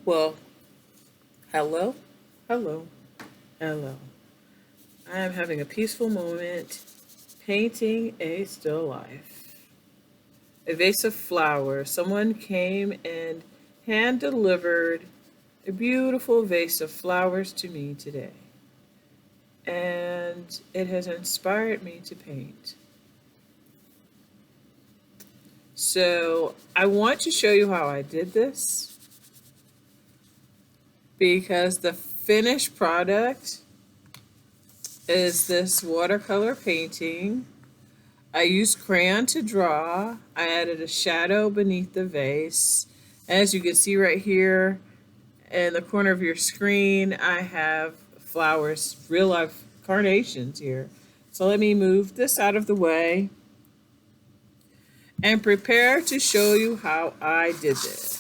Well, hello, hello, hello. I am having a peaceful moment painting a still life. A vase of flowers. Someone came and hand delivered a beautiful vase of flowers to me today. And it has inspired me to paint. So I want to show you how I did this because the finished product is this watercolor painting. I used crayon to draw. I added a shadow beneath the vase. As you can see right here in the corner of your screen, I have flowers, real life carnations here. So let me move this out of the way and prepare to show you how I did this.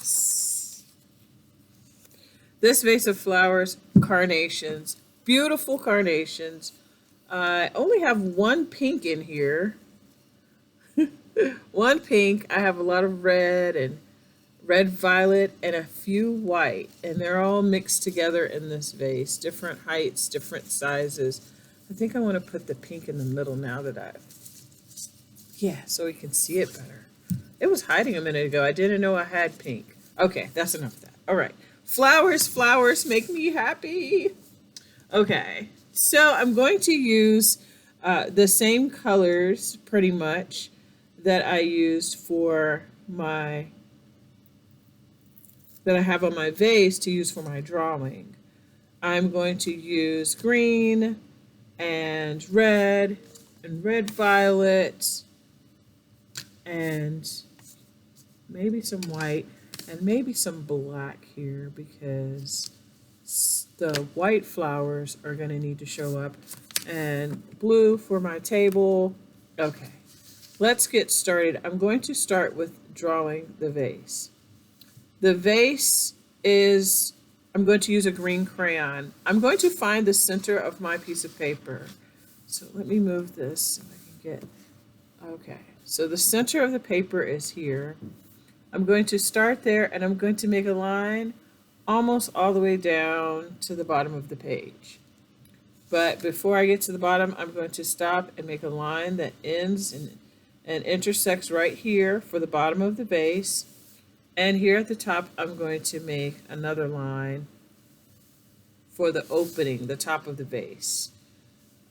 This vase of flowers, carnations, beautiful carnations. I only have one pink in here. One pink. I have a lot of red and red violet and a few white, and they're all mixed together in this vase, different heights, different sizes. I think I want to put the pink in the middle now that yeah, so we can see it better. It was hiding a minute ago. I didn't know I had pink. Okay, that's enough of that. All right. Flowers, flowers make me happy. Okay, so I'm going to use the same colors pretty much that I used for my that I have on my vase to use for my drawing. I'm going to use green and red violet and maybe some white and maybe some black here because the white flowers are going to need to show up, and blue for my table. Okay, let's get started. I'm going to start with drawing the vase. The vase is, I'm going to use a green crayon. I'm going to find the center of my piece of paper. So let me move this so I can get, okay. So the center of the paper is here. I'm going to start there and I'm going to make a line almost all the way down to the bottom of the page. But before I get to the bottom, I'm going to stop and make a line that ends and intersects right here for the bottom of the vase. And here at the top, I'm going to make another line for the opening, the top of the vase.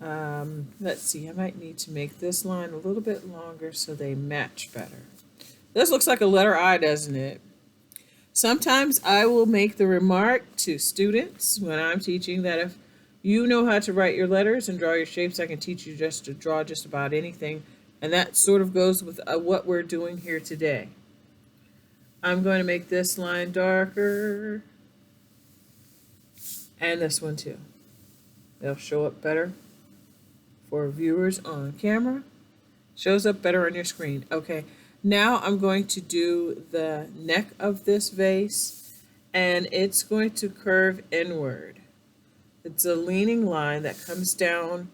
Let's see, I might need to make this line a little bit longer so they match better. This looks like a letter I, doesn't it? Sometimes I will make the remark to students when I'm teaching that if you know how to write your letters and draw your shapes, I can teach you just to draw just about anything. And that sort of goes with what we're doing here today. I'm going to make this line darker and this one too. They'll show up better for viewers on camera. Shows up better on your screen. Okay, now I'm going to do the neck of this vase and it's going to curve inward. It's a leaning line that comes down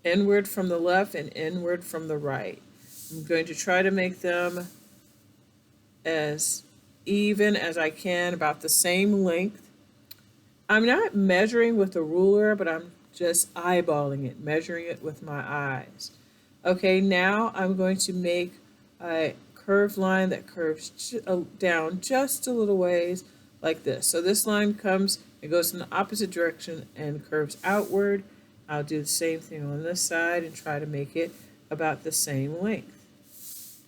inward from the left and inward from the right. I'm going to try to make them as even as I can, about the same length. I'm not measuring with a ruler, but I'm just eyeballing it, measuring it with my eyes. Okay, now I'm going to make a curved line that curves down just a little ways like this. So this line comes, it goes in the opposite direction and curves outward. I'll do the same thing on this side and try to make it about the same length.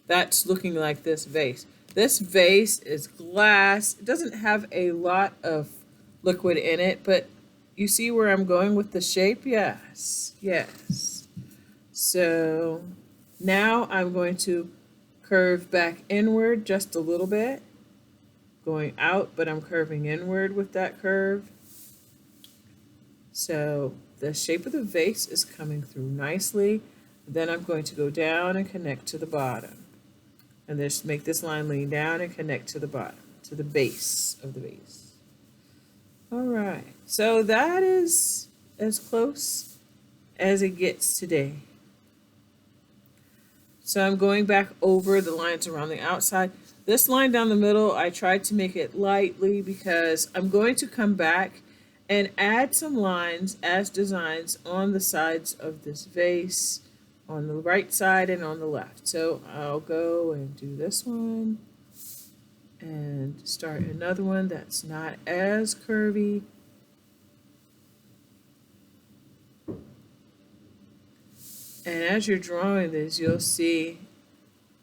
That's looking like this vase. This vase is glass. It doesn't have a lot of liquid in it, but you see where I'm going with the shape? Yes, yes. So now I'm going to curve back inward just a little bit, going out, but I'm curving inward with that curve. So the shape of the vase is coming through nicely. Then I'm going to go down and connect to the bottom. And just make this line lean down and connect to the bottom, to the base of the vase. All right, so that is as close as it gets today. So I'm going back over the lines around the outside. This line down the middle, I tried to make it lightly because I'm going to come back and add some lines as designs on the sides of this vase, on the right side and on the left. So I'll go and do this one and start another one that's not as curvy. And as you're drawing this, you'll see,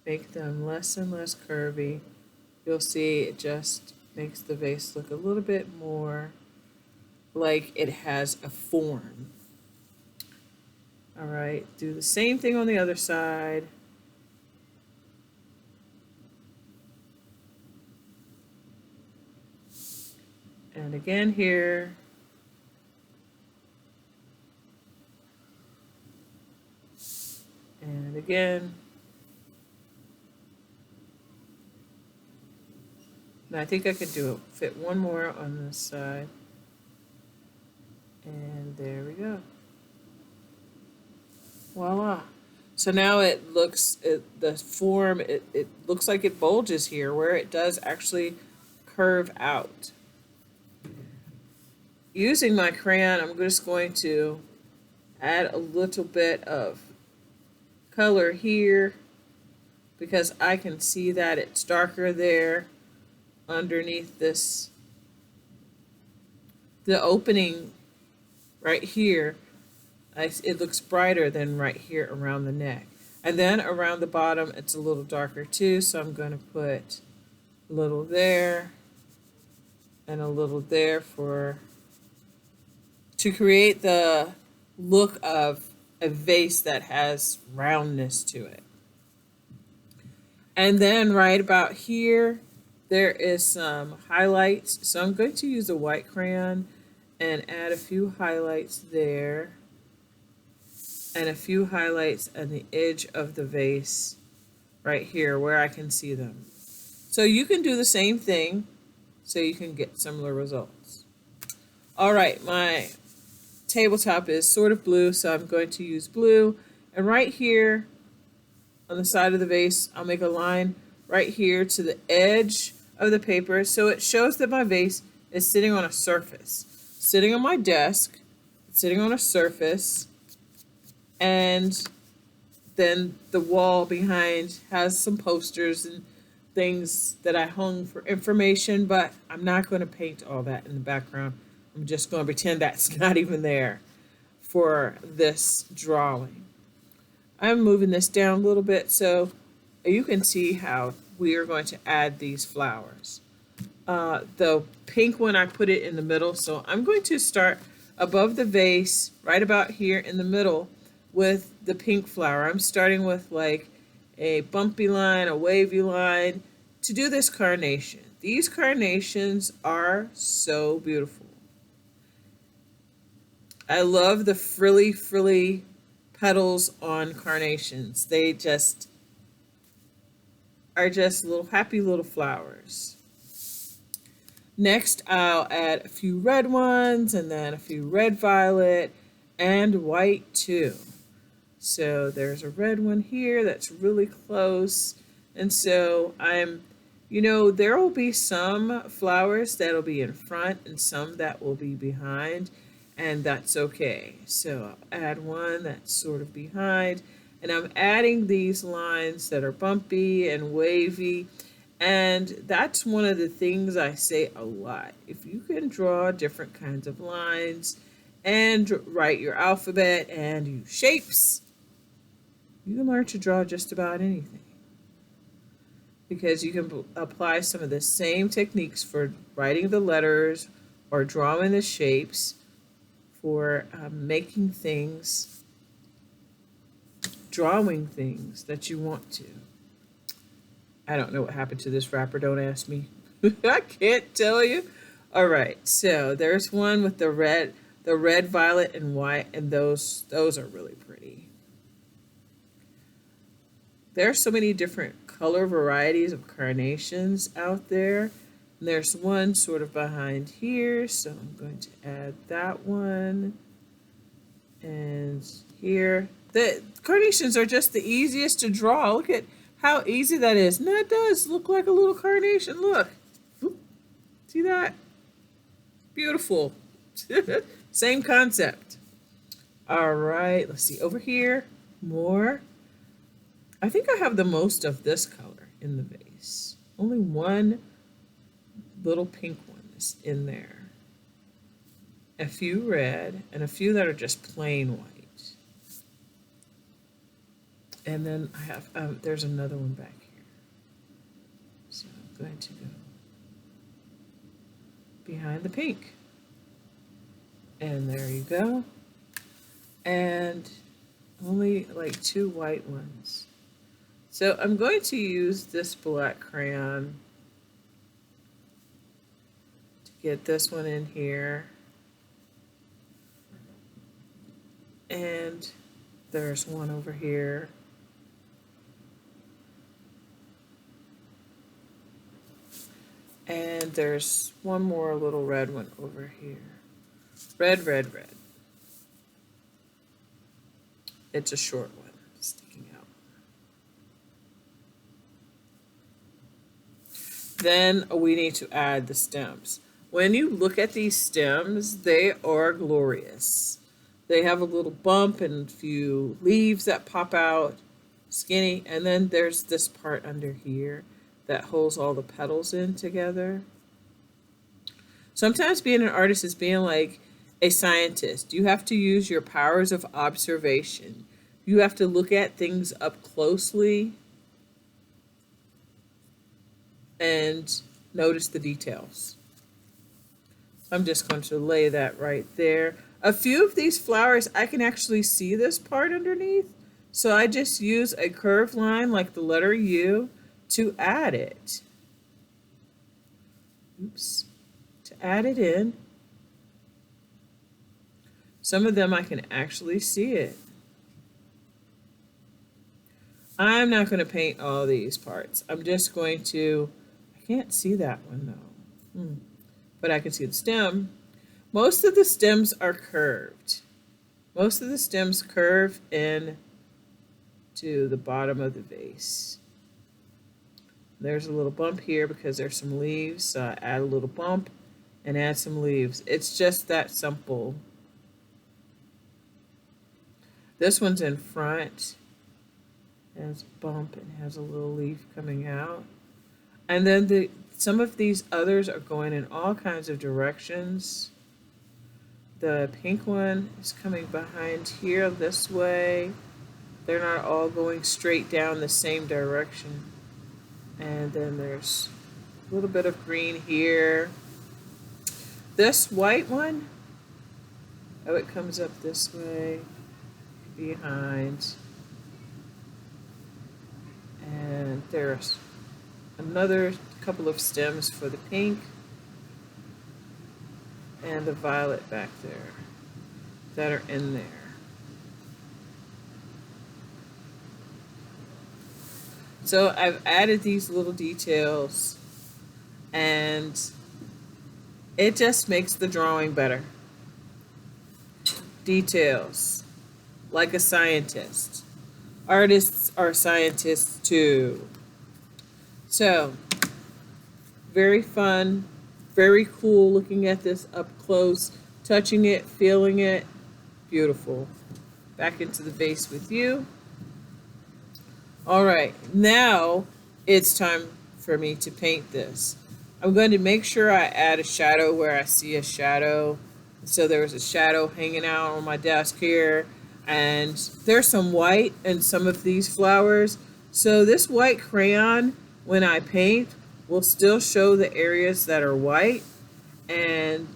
make them less and less curvy. You'll see it just makes the vase look a little bit more like it has a form. All right, do the same thing on the other side. And again here. And again. Now I think I could do it, fit one more on this side. And there we go. Voila. So now it looks, the form, it looks like it bulges here where it does actually curve out. Using my crayon, I'm just going to add a little bit of color here because I can see that it's darker there underneath this, the opening right here. It looks brighter than right here around the neck. And then around the bottom, it's a little darker too, so I'm going to put a little there and a little there to create the look of a vase that has roundness to it. And then right about here, there is some highlights. So I'm going to use a white crayon and add a few highlights there. And a few highlights on the edge of the vase right here where I can see them. So you can do the same thing so you can get similar results. All right, my tabletop is sort of blue, so I'm going to use blue. And right here on the side of the vase, I'll make a line right here to the edge of the paper so it shows that my vase is sitting on a surface. Sitting on my desk, sitting on a surface. And then the wall behind has some posters and things that I hung for information, but I'm not going to paint all that in the background. I'm just going to pretend that's not even there for this drawing. I'm moving this down a little bit so you can see how we are going to add these flowers. The pink one, I put it in the middle, so I'm going to start above the vase, right about here in the middle, with the pink flower. I'm starting with like a bumpy line, a wavy line to do this carnation. These carnations are so beautiful. I love the frilly petals on carnations. They just are just little happy little flowers. Next, I'll add a few red ones and then a few red violet and white too. So there's a red one here that's really close. And so there will be some flowers that'll be in front and some that will be behind, and that's okay. So I'll add one that's sort of behind, and I'm adding these lines that are bumpy and wavy. And that's one of the things I say a lot. If you can draw different kinds of lines and write your alphabet and use shapes, you can learn to draw just about anything. Because you can apply some of the same techniques for writing the letters or drawing the shapes for making things, drawing things that you want to. I don't know what happened to this wrapper, don't ask me. I can't tell you. All right, so there's one with the red, violet, and white, and those are really pretty. There are so many different color varieties of carnations out there. And there's one sort of behind here, so I'm going to add that one. And here, The carnations are just the easiest to draw. Look at how easy that is. And that does look like a little carnation. Look. Oop. See that? Beautiful. Same concept. All right, let's see. Over here, more. I think I have the most of this color in the vase. Only one little pink one is in there. A few red, and a few that are just plain white. And then I have, there's another one back here. So I'm going to go behind the pink. And there you go. And only like 2 white ones. So I'm going to use this black crayon to get this one in here. And there's one over here. And there's one more little red one over here. Red, red, red. It's a short one sticking out. Then we need to add the stems. When you look at these stems, they are glorious. They have a little bump and a few leaves that pop out, skinny, and then there's this part under here that holds all the petals in together. Sometimes being an artist is being like a scientist. You have to use your powers of observation. You have to look at things up closely and notice the details. I'm just going to lay that right there. A few of these flowers, I can actually see this part underneath. So I just use a curved line like the letter U to add it. Oops. To add it in. Some of them I can actually see it. I'm not going to paint all these parts. I'm just going to, I can't see that one though. But I can see the stem. Most of the stems are curved. Most of the stems curve in to the bottom of the vase. There's a little bump here because there's some leaves, so I add a little bump and add some leaves. It's just that simple. This one's in front. It has a bump and has a little leaf coming out. And then some of these others are going in all kinds of directions. The pink one is coming behind here this way. They're not all going straight down the same direction. And then there's a little bit of green here. This white one, oh, it comes up this way, behind. And there's another couple of stems for the pink and the violet back there that are in there. So I've added these little details and it just makes the drawing better. Details, like a scientist. Artists are scientists too. So, very fun, very cool looking at this up close, touching it, feeling it. Beautiful. Back into the vase with you. All right, now it's time for me to paint this. I'm going to make sure I add a shadow where I see a shadow. So there's a shadow hanging out on my desk here, and there's some white in some of these flowers. So this white crayon, when I paint, will still show the areas that are white, and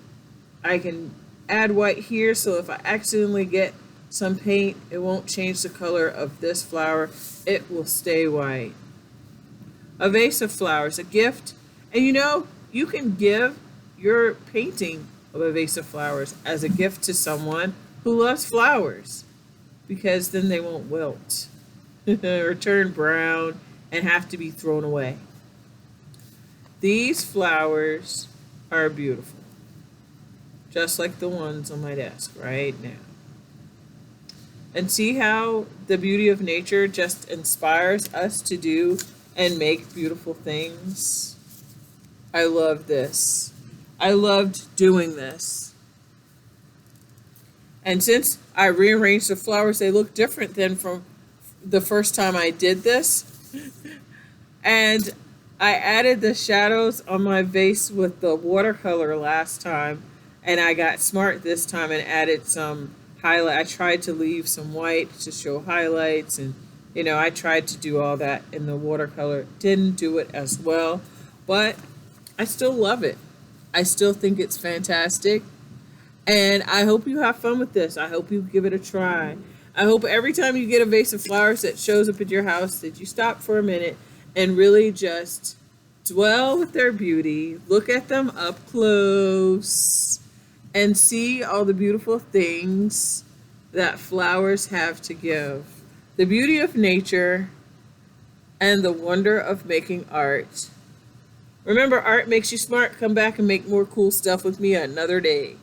I can add white here, so if I accidentally get some paint, it won't change the color of this flower. It will stay white. A vase of flowers, a gift. And you know, you can give your painting of a vase of flowers as a gift to someone who loves flowers, because then they won't wilt or turn brown and have to be thrown away. These flowers are beautiful, just like the ones on my desk right now. And see how the beauty of nature just inspires us to do and make beautiful things. I love this. I loved doing this. And since I rearranged the flowers, they look different than from the first time I did this. And I added the shadows on my vase with the watercolor last time, and I got smart this time and added some highlight. I tried to leave some white to show highlights, and I tried to do all that in the watercolor. Didn't do it as well, but I still love it. I still think it's fantastic. And I hope you have fun with this. I hope you give it a try. I hope every time you get a vase of flowers that shows up at your house that you stop for a minute and really just dwell with their beauty, look at them up close, and see all the beautiful things that flowers have to give. The beauty of nature and the wonder of making art. Remember, art makes you smart. Come back and make more cool stuff with me another day.